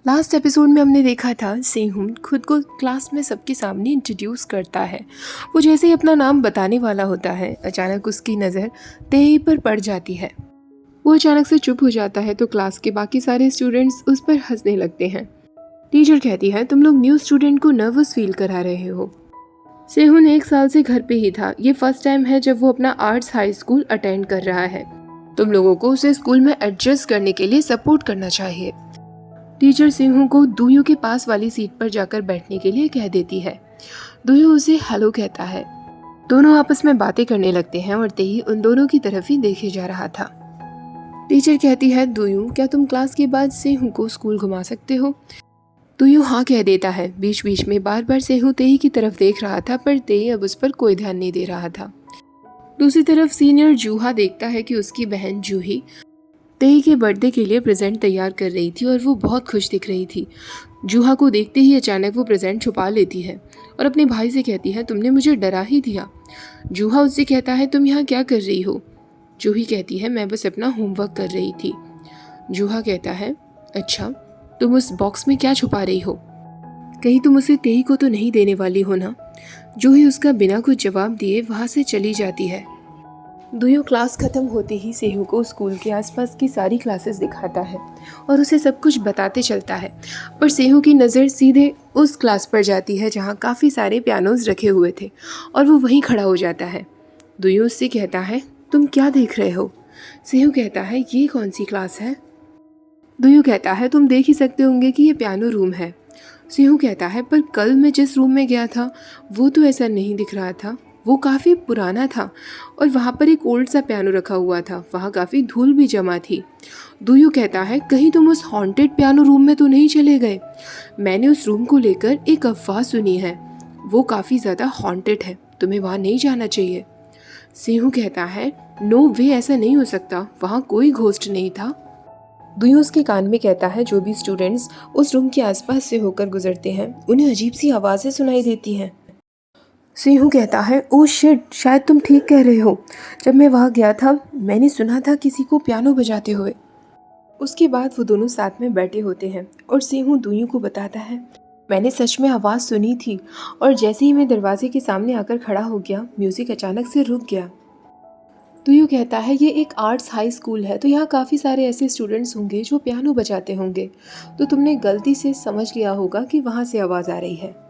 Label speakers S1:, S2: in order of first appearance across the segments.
S1: Last episode में हमने देखा था सेहुन खुद को क्लास में सबके सामने इंट्रोड्यूस करता है। वो जैसे ही अपना नाम बताने वाला होता है, अचानक उसकी नज़र तेई पर पड़ जाती है। वो अचानक से चुप हो जाता है तो क्लास के बाकी सारे स्टूडेंट्स उस पर हंसने लगते हैं। टीचर कहती है, तुम लोग न्यू स्टूडेंट को नर्वस फील करा रहे हो। सेहुन 1 साल से घर पे ही था। ये फर्स्ट टाइम है जब वो अपना आर्ट्स हाई स्कूल अटेंड कर रहा है। तुम लोगों को उसे स्कूल में एडजस्ट करने के लिए सपोर्ट करना चाहिए। टीचर सेहू को दुयू के पास वाली सीट पर जाकर बैठने के लिए कह देती है। दुयू उसे हेलो कहता है। दोनों आपस में बातें करने लगते हैं और तेही उन दोनों की तरफ ही देखे जा रहा था। टीचर कहती है, दुयू क्या तुम क्लास के बाद सेहू को स्कूल घुमा सकते हो? दुयू हाँ कह देता है। बीच बीच में बार बार सेहू तेही की तरफ देख रहा था, पर तेही अब उस पर कोई ध्यान नहीं दे रहा था। दूसरी तरफ सीनियर जूहा देखता है कि उसकी बहन जूही तेही के बर्थडे के लिए प्रेजेंट तैयार कर रही थी और वो बहुत खुश दिख रही थी। जूहा को देखते ही अचानक वो प्रेजेंट छुपा लेती है और अपने भाई से कहती है, तुमने मुझे डरा ही दिया। जूहा उससे कहता है, तुम यहाँ क्या कर रही हो? जूही कहती है, मैं बस अपना होमवर्क कर रही थी। जूहा कहता है, अच्छा तुम उस बॉक्स में क्या छुपा रही हो? कहीं तुम उसे तेही को तो नहीं देने वाली हो ना? जूही उसका बिना कुछ जवाब दिए वहाँ से चली जाती है। दुयू क्लास खत्म होते ही सेहू को स्कूल के आसपास की सारी क्लासेस दिखाता है और उसे सब कुछ बताते चलता है, पर सेहू की नज़र सीधे उस क्लास पर जाती है जहाँ काफ़ी सारे पियानोज रखे हुए थे और वो वहीं खड़ा हो जाता है। दुयू उससे कहता है, तुम क्या देख रहे हो? सेहू कहता है, ये कौन सी क्लास है? दुयू कहता है, तुम देख ही सकते होंगे कि ये पियानो रूम है। सेहू कहता है, पर कल मैं जिस रूम में गया था वो तो ऐसा नहीं दिख रहा था। वो काफ़ी पुराना था और वहाँ पर एक ओल्ड सा पियानो रखा हुआ था। वहाँ काफ़ी धूल भी जमा थी। दुयू कहता है, कहीं तुम उस हॉन्टेड पियानो रूम में तो नहीं चले गए? मैंने उस रूम को लेकर एक अफवाह सुनी है। वो काफ़ी ज़्यादा हॉन्टेड है, तुम्हें वहाँ नहीं जाना चाहिए। सेहू कहता है, नो वे, ऐसा नहीं हो सकता, वहाँ कोई घोस्ट नहीं था। दुयू उसके कान में कहता है, जो भी स्टूडेंट्स उस रूम के आसपास से होकर गुजरते हैं उन्हें अजीब सी आवाज़ें सुनाई देती हैं। सेहू कहता है, ओह शिट, शायद तुम ठीक कह रहे हो। जब मैं वहाँ गया था मैंने सुना था किसी को पियानो बजाते हुए। उसके बाद वो दोनों साथ में बैठे होते हैं और सेहू दुयू को बताता है, मैंने सच में आवाज़ सुनी थी और जैसे ही मैं दरवाजे के सामने आकर खड़ा हो गया म्यूज़िक अचानक से रुक गया। दुयू कहता है, ये एक आर्ट्स हाई स्कूल है तो यहाँ काफ़ी सारे ऐसे स्टूडेंट्स होंगे जो पियानो बजाते होंगे, तो तुमने गलती से समझ लिया होगा कि वहाँ से आवाज़ आ रही है।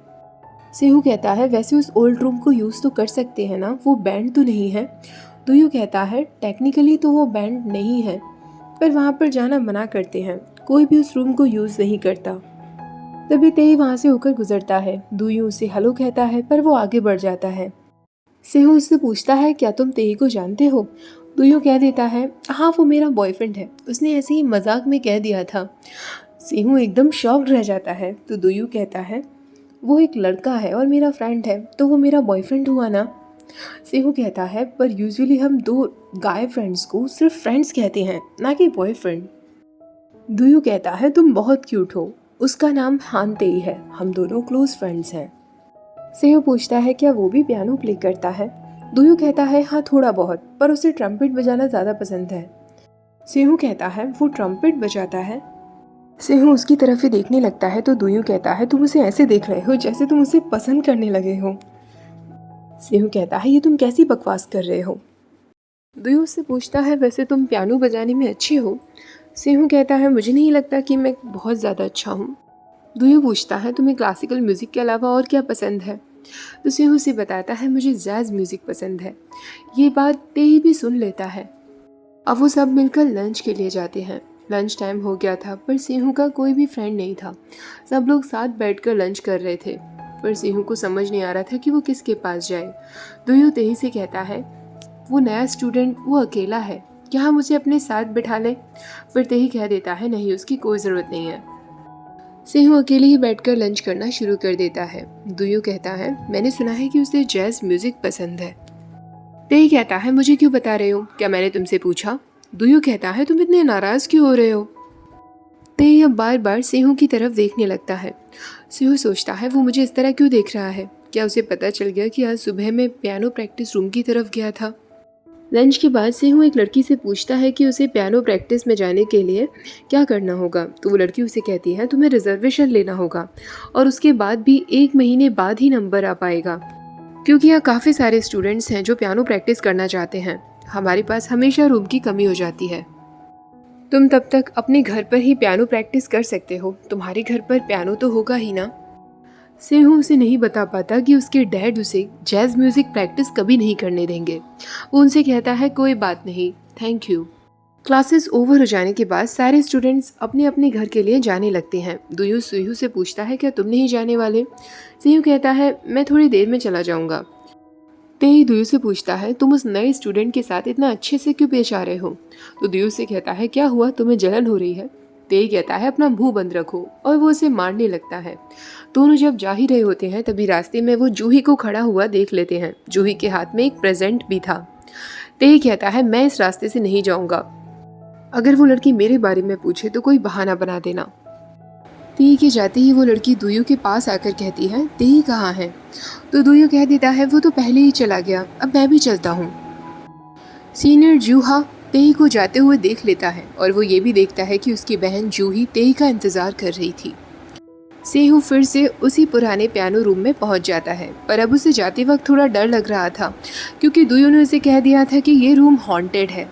S1: सेहू कहता है, वैसे उस ओल्ड रूम को यूज़ तो कर सकते हैं ना, वो बैंड तो नहीं है। दुयू कहता है, टेक्निकली तो वो बैंड नहीं है, पर वहाँ पर जाना मना करते हैं, कोई भी उस रूम को यूज़ नहीं करता। तभी तेई वहाँ से होकर गुजरता है। दुयू उसे हेलो कहता है पर वो आगे बढ़ जाता है। सेहू उससे पूछता है, क्या तुम तेई को जानते हो? दुयू कह देता है, हाँ वो मेरा बॉयफ्रेंड है, उसने ऐसे ही मजाक में कह दिया था। सेहू एकदम शॉक्ड रह जाता है तो दुयू कहता है, वो एक लड़का है और मेरा फ्रेंड है तो वो मेरा बॉयफ्रेंड हुआ ना? सेहू कहता है, पर यूजुअली हम दो गाय फ्रेंड्स को सिर्फ फ्रेंड्स कहते हैं, ना कि बॉयफ्रेंड। दुयू कहता है, तुम बहुत क्यूट हो, उसका नाम हान तेई है, हम दोनों क्लोज फ्रेंड्स हैं। सेहू पूछता है, क्या वो भी पियानो प्ले करता है? दुयू कहता है, हाँ थोड़ा बहुत, पर उसे ट्रम्पेट बजाना ज़्यादा पसंद है। सेहू कहता है, वो ट्रम्पेट बजाता है? सेहू उसकी तरफ ही देखने लगता है तो दुयू कहता है, तुम उसे ऐसे देख रहे हो जैसे तुम उसे पसंद करने लगे हो। सेहू कहता है, ये तुम कैसी बकवास कर रहे हो? दुयू उससे पूछता है, वैसे तुम पियानो बजाने में अच्छे हो? सेहू कहता है, मुझे नहीं लगता कि मैं बहुत ज़्यादा अच्छा हूँ। दुयू पूछता है, तुम्हें क्लासिकल म्यूज़िक के अलावा और क्या पसंद है? तो सेहू उसे बताता है, मुझे जैज़ म्यूज़िक पसंद है। ये बात तेई भी सुन लेता है। अब वो सब मिलकर लंच के लिए जाते हैं। लंच टाइम हो गया था पर सेहू का कोई भी फ्रेंड नहीं था। सब लोग साथ बैठकर लंच कर रहे थे, पर सेहू को समझ नहीं आ रहा था कि वो किसके पास जाए। दुयू तेही से कहता है, वो नया स्टूडेंट वो अकेला है, क्या हम उसे अपने साथ बिठा लें? पर तेही कह देता है, नहीं, उसकी कोई ज़रूरत नहीं है। सेहू अकेले ही बैठकर लंच करना शुरू कर देता है। दुयू कहता है, मैंने सुना है कि उसे जैज़ म्यूज़िक पसंद है। तेई कहता है, मुझे क्यों बता रहे हो, क्या मैंने तुमसे पूछा? दुयू कहता है, तुम इतने नाराज़ क्यों हो रहे हो? तेई अब बार बार सेहू की तरफ देखने लगता है। सेहू सोचता है, वो मुझे इस तरह क्यों देख रहा है? क्या उसे पता चल गया कि आज सुबह मैं पियानो प्रैक्टिस रूम की तरफ गया था? लंच के बाद सेहू एक लड़की से पूछता है कि उसे पियानो प्रैक्टिस में जाने के लिए क्या करना होगा। तो वो लड़की उसे कहती है तुम्हें रिजर्वेशन लेना होगा और उसके बाद भी 1 महीने बाद ही नंबर आ पाएगा, क्योंकि यहाँ काफ़ी सारे स्टूडेंट्स हैं जो पियानो प्रैक्टिस करना चाहते हैं। हमारे पास हमेशा रूम की कमी हो जाती है। तुम तब तक अपने घर पर ही पियानो प्रैक्टिस कर सकते हो। तुम्हारे घर पर पियानो तो होगा ही ना। सेहू उसे नहीं बता पाता कि उसके डैड उसे जैज़ म्यूज़िक प्रैक्टिस कभी नहीं करने देंगे। वो उनसे कहता है कोई बात नहीं, थैंक यू। क्लासेस ओवर हो जाने के बाद सारे स्टूडेंट्स अपने अपने घर के लिए जाने लगते हैं। दुयू सेहू से पूछता है क्या तुम नहीं जाने वाले? सेहू कहता है मैं थोड़ी देर में चला जाऊंगा। तेई दुयू से पूछता है तुम उस नए स्टूडेंट के साथ इतना अच्छे से क्यों पेश आ रहे हो? तो दुयू से कहता है क्या हुआ, तुम्हें जलन हो रही है? तेई कहता है अपना मुंह बंद रखो और वो उसे मारने लगता है। दोनों जब जा ही रहे होते हैं तभी रास्ते में वो जूही को खड़ा हुआ देख लेते हैं। जूही के हाथ में एक प्रेजेंट भी था। तेई कहता है मैं इस रास्ते से नहीं जाऊंगा। अगर वो लड़की मेरे बारे में पूछे तो कोई बहाना बना देना। तेई के जाते ही वो लड़की दुयू के पास आकर कहती है तेई कहाँ है? तो दुयू कह देता है वो तो पहले ही चला गया, अब मैं भी चलता हूँ। सीनियर जूहा तेई को जाते हुए देख लेता है और वो ये भी देखता है कि उसकी बहन जूही तेई का इंतजार कर रही थी। सेहू फिर से उसी पुराने पियानो रूम में पहुंच जाता है, पर अब उसे जाते वक्त थोड़ा डर लग रहा था क्योंकि दुयू ने उसे कह दिया था कि ये रूम हॉन्टेड है।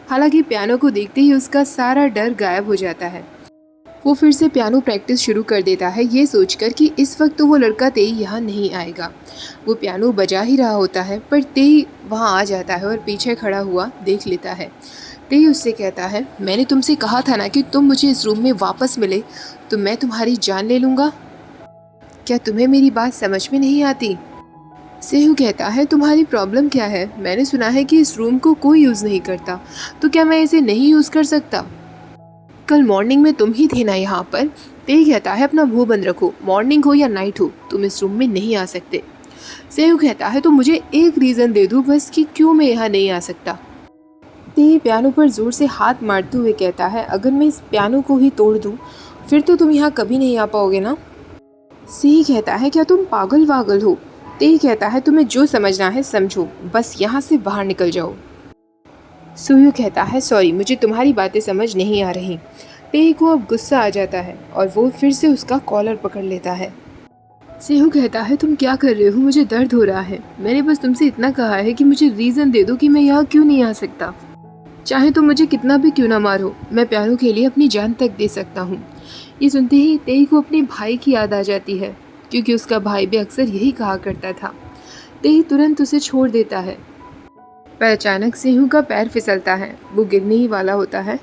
S1: हालांकि पियानो को देखते ही उसका सारा डर गायब हो जाता है। वो फिर से पियानो प्रैक्टिस शुरू कर देता है, ये सोचकर कि इस वक्त तो वो लड़का तेई यहाँ नहीं आएगा। वो पियानो बजा ही रहा होता है पर तेई वहाँ आ जाता है और पीछे खड़ा हुआ देख लेता है। तेई उससे कहता है मैंने तुमसे कहा था ना कि तुम मुझे इस रूम में वापस मिले तो मैं तुम्हारी जान ले लूँगा। क्या तुम्हें मेरी बात समझ में नहीं आती? सेहू कहता है तुम्हारी प्रॉब्लम क्या है? मैंने सुना है कि इस रूम को कोई यूज़ नहीं करता, तो क्या मैं इसे नहीं यूज़ कर सकता? कल मॉर्निंग में तुम ही थे ना यहाँ पर? तेई कहता है अपना मुंह बंद रखो, मॉर्निंग हो या नाइट हो तुम इस रूम में नहीं आ सकते। सेहू कहता है तो मुझे एक रीज़न दे दो बस कि क्यों मैं यहाँ नहीं आ सकता। तेई पियानो पर जोर से हाथ मारते हुए कहता है अगर मैं इस पियानो को ही तोड़ दूँ फिर तो तुम यहाँ कभी नहीं आ पाओगे ना। सेही कहता है क्या तुम पागल वागल हो? तेई कहता है तुम्हें जो समझना है समझो, बस यहाँ से बाहर निकल जाओ। सुयू कहता है सॉरी मुझे तुम्हारी बातें समझ नहीं आ रही। तेई को अब गुस्सा आ जाता है और वो फिर से उसका कॉलर पकड़ लेता है। सेहू कहता है तुम क्या कर रहे हो? मुझे दर्द हो रहा है। मैंने बस तुमसे इतना कहा है कि मुझे रीज़न दे दो कि मैं यहाँ क्यों नहीं आ सकता। चाहे तुम मुझे कितना भी क्यों ना मारो, मैं पियानो के लिए अपनी जान तक दे सकता हूँ। ये सुनते ही तेई को अपने भाई की याद आ जाती है क्योंकि उसका भाई भी अक्सर यही कहा करता था। तेई तुरंत उसे छोड़ देता है, पर अचानक सेहू का पैर फिसलता है। वो गिरने ही वाला होता है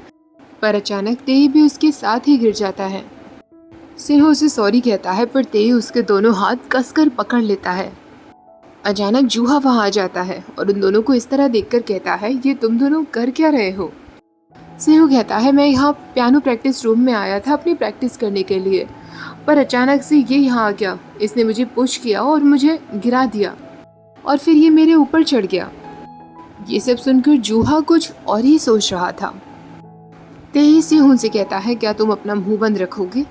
S1: पर अचानक तेई भी उसके साथ ही गिर जाता है। सेहू उसे सॉरी कहता है पर तेई उसके दोनों हाथ कसकर पकड़ लेता है। अचानक जूहा वहाँ आ जाता है और उन दोनों को इस तरह देखकर कहता है ये तुम दोनों कर क्या रहे हो? सेहू कहता है मैं यहाँ पियानो प्रैक्टिस रूम में आया था अपनी प्रैक्टिस करने के लिए, पर अचानक से ये यहाँ आ गया। इसने मुझे पुश किया और मुझे गिरा दिया और फिर ये मेरे ऊपर चढ़ गया। ये सब सुनकर जूहा कुछ और ही सोच रहा था। तेई सेहू से कहता है क्या तुम अपना मुंह बंद रखोगे?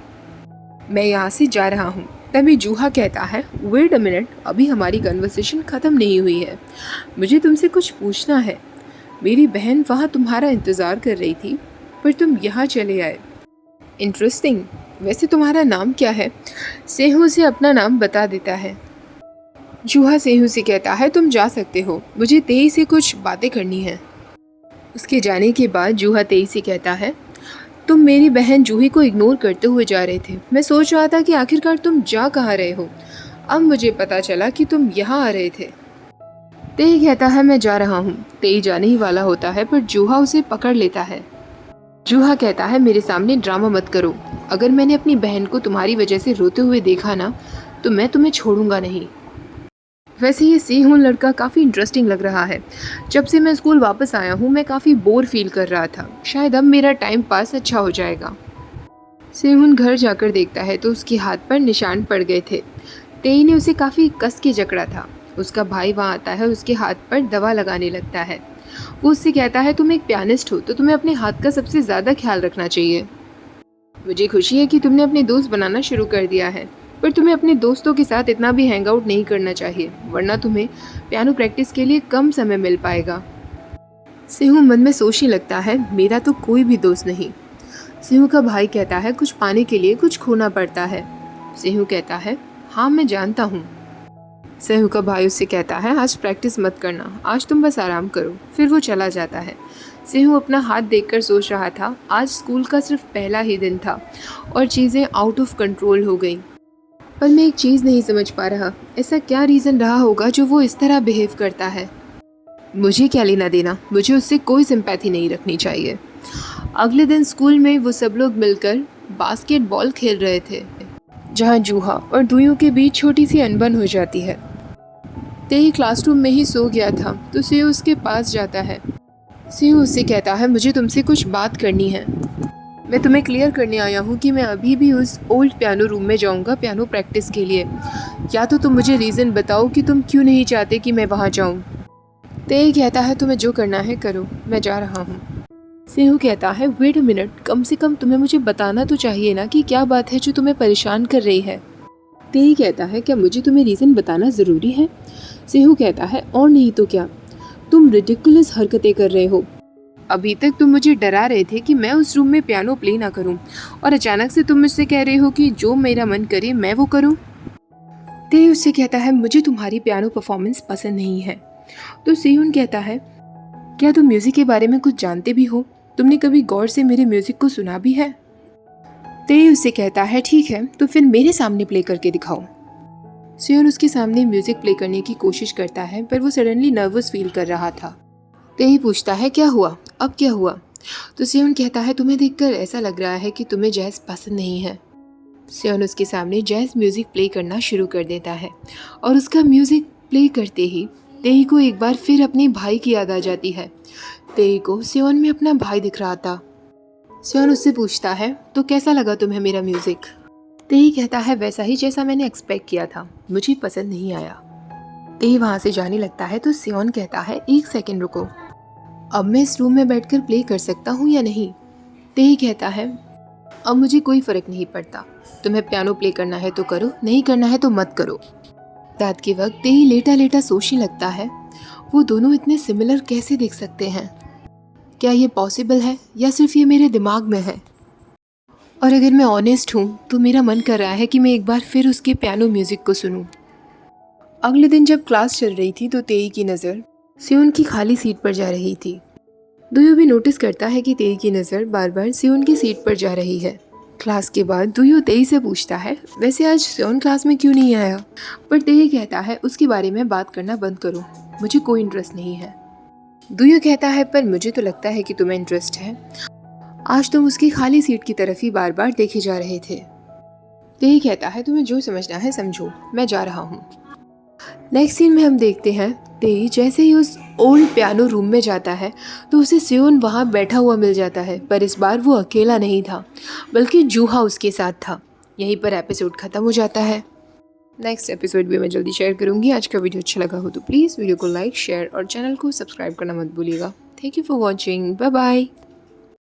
S1: मैं यहाँ से जा रहा हूँ। तभी जूहा कहता है वेट अ मिनट, अभी हमारी कन्वर्सेशन ख़त्म नहीं हुई है, मुझे तुमसे कुछ पूछना है। मेरी बहन वहाँ तुम्हारा इंतज़ार कर रही थी पर तुम यहाँ चले आए। इंटरेस्टिंग। वैसे तुम्हारा नाम क्या है? सेहू से अपना नाम बता देता है। जूहा सेहू से कहता है तुम जा सकते हो, मुझे तेई से कुछ बातें करनी है। उसके जाने के बाद जूहा तेई से कहता है तुम मेरी बहन जूही को इग्नोर करते हुए जा रहे थे। मैं सोच रहा था कि आखिरकार तुम जा कहाँ रहे हो। अब मुझे पता चला कि तुम यहाँ आ रहे थे। तेई कहता है मैं जा रहा हूँ। तेई जाने ही वाला होता है पर जूहा उसे पकड़ लेता है। जूहा कहता है मेरे सामने ड्रामा मत करो, अगर मैंने अपनी बहन को तुम्हारी वजह से रोते हुए देखा ना तो मैं तुम्हें छोड़ूंगा नहीं। वैसे ये सेहून लड़का काफ़ी इंटरेस्टिंग लग रहा है। जब से मैं स्कूल वापस आया हूँ मैं काफ़ी बोर फील कर रहा था, शायद अब मेरा टाइम पास अच्छा हो जाएगा। सेहून घर जाकर देखता है तो उसके हाथ पर निशान पड़ गए थे। तेई ने उसे काफ़ी कस के जकड़ा था। उसका भाई वहाँ आता है, उसके हाथ पर दवा लगाने लगता है। वो उससे कहता है तुम एक पियानिस्ट हो तो तुम्हें अपने हाथ का सबसे ज़्यादा ख्याल रखना चाहिए। मुझे खुशी है कि तुमने अपने दोस्त बनाना शुरू कर दिया है, पर तुम्हें अपने दोस्तों के साथ इतना भी हैंग आउट नहीं करना चाहिए, वरना तुम्हें पियानो प्रैक्टिस के लिए कम समय मिल पाएगा। सेहू मन में सोचने लगता है, मेरा तो कोई भी दोस्त नहीं। सेहू का भाई कहता है, कुछ पाने के लिए कुछ खोना पड़ता है। सेहू कहता है, हाँ मैं जानता हूँ। सेहू का भाई उससे कहता है, आज प्रैक्टिस मत करना, आज तुम बस आराम करो। फिर वो चला जाता है। सेहू अपना हाथ देखकर सोच रहा था, आज स्कूल का सिर्फ पहला ही दिन था और चीज़ें आउट ऑफ कंट्रोल हो गई। पर मैं एक चीज़ नहीं समझ पा रहा, ऐसा क्या रीज़न रहा होगा जो वो इस तरह बिहेव करता है। मुझे क्या लेना देना, मुझे उससे कोई सिंपैथी नहीं रखनी चाहिए। अगले दिन स्कूल में वो सब लोग मिलकर बास्केटबॉल खेल रहे थे, जहाँ जूहा और दुइयों के बीच छोटी सी अनबन हो जाती है। तेई क्लासरूम में ही सो गया था तो सेहू उसके पास जाता है। सेहू उससे कहता है, मुझे तुमसे कुछ बात करनी है। मैं तुम्हें क्लियर करने आया हूँ कि मैं अभी भी उस ओल्ड पियानो रूम में जाऊँगा पियानो प्रैक्टिस के लिए। या तो तुम मुझे रीज़न बताओ कि तुम क्यों नहीं चाहते कि मैं वहाँ जाऊँ। तेई कहता है, तुम्हें जो करना है करो, मैं जा रहा हूँ। सेहू कहता है, वेट अ मिनट, कम से कम तुम्हें मुझे बताना तो चाहिए ना कि क्या बात है जो तुम्हें परेशान कर रही है। तेई कहता है, क्या मुझे तुम्हें रीज़न बताना ज़रूरी है? सेहू कहता है, और नहीं तो क्या, तुम रिडिकुलस हरकतें कर रहे हो। अभी तक तुम मुझे डरा रहे थे कि मैं उस रूम में पियानो प्ले ना करूं, और अचानक से तुम मुझसे कह रहे हो कि जो मेरा मन करे मैं वो करूं। तेई उससे कहता है, मुझे तुम्हारी पियानो परफॉर्मेंस पसंद नहीं है। तो सेहून कहता है, क्या तुम म्यूज़िक के बारे में कुछ जानते भी हो? तुमने कभी गौर से मेरे म्यूज़िक को सुना भी है? तेई उससे कहता है, ठीक है तो फिर मेरे सामने प्ले करके दिखाओ। सेहून उसके सामने म्यूज़िक प्ले करने की कोशिश करता है, पर वो सडनली नर्वस फील कर रहा था। तेई पूछता है, क्या हुआ, अब क्या हुआ? तो सेहून कहता है, तुम्हें देखकर ऐसा लग रहा है कि तुम्हें जैज़ पसंद नहीं है। सेहून उसके सामने जैज़ म्यूज़िक प्ले करना शुरू कर देता है, और उसका म्यूज़िक प्ले करते ही तेई को एक बार फिर अपने भाई की याद आ जाती है। तेई को सेहून में अपना भाई दिख रहा था। सेहून उससे पूछता है, तो कैसा लगा तुम्हें मेरा म्यूज़िक? तेई कहता है, वैसा ही जैसा मैंने एक्सपेक्ट किया था, मुझे पसंद नहीं आया। तेई वहाँ से जाने लगता है तो सेहून कहता है, एक सेकंड रुको, अब मैं इस रूम में बैठकर प्ले कर सकता हूँ या नहीं? तेई कहता है, अब मुझे कोई फ़र्क नहीं पड़ता, तुम्हें पियानो प्ले करना है तो करो, नहीं करना है तो मत करो। रात के वक्त तेई लेटा लेटा सोचने लगता है, वो दोनों इतने सिमिलर कैसे दिख सकते हैं? क्या ये पॉसिबल है या सिर्फ ये मेरे दिमाग में है? और अगर मैं ऑनेस्ट हूँ तो मेरा मन कर रहा है कि मैं एक बार फिर उसके पियानो म्यूज़िक को सुनूं। अगले दिन जब क्लास चल रही थी तो तेई की नज़र सेहून की खाली सीट पर जा रही थी। दुयो भी नोटिस करता है कि तेई की नज़र बार बार सेहून की सीट पर जा रही है। क्लास के बाद दुयो तेई से पूछता है, वैसे आज सेहून क्लास में क्यों नहीं आया? पर तेई कहता है, उसके बारे में बात करना बंद करो, मुझे कोई इंटरेस्ट नहीं है। दुयो कहता है, पर मुझे तो लगता है कि तुम्हें इंटरेस्ट है, आज तुम उसकी खाली सीट की तरफ ही बार बार देखे जा रहे थे। तेई कहता है, तुम्हें जो समझना है समझो, मैं जा रहा हूँ। नेक्स्ट सीन में हम देखते हैं तेई जैसे ही उस ओल्ड पियानो रूम में जाता है तो उसे सेहून वहाँ बैठा हुआ मिल जाता है, पर इस बार वो अकेला नहीं था बल्कि जूहा उसके साथ था। यहीं पर एपिसोड ख़त्म हो जाता है। नेक्स्ट एपिसोड भी मैं जल्दी शेयर करूँगी। आज का वीडियो अच्छा लगा हो तो प्लीज़ वीडियो को लाइक, शेयर और चैनल को सब्सक्राइब करना मत भूलिएगा। Thank you for watching, bye bye.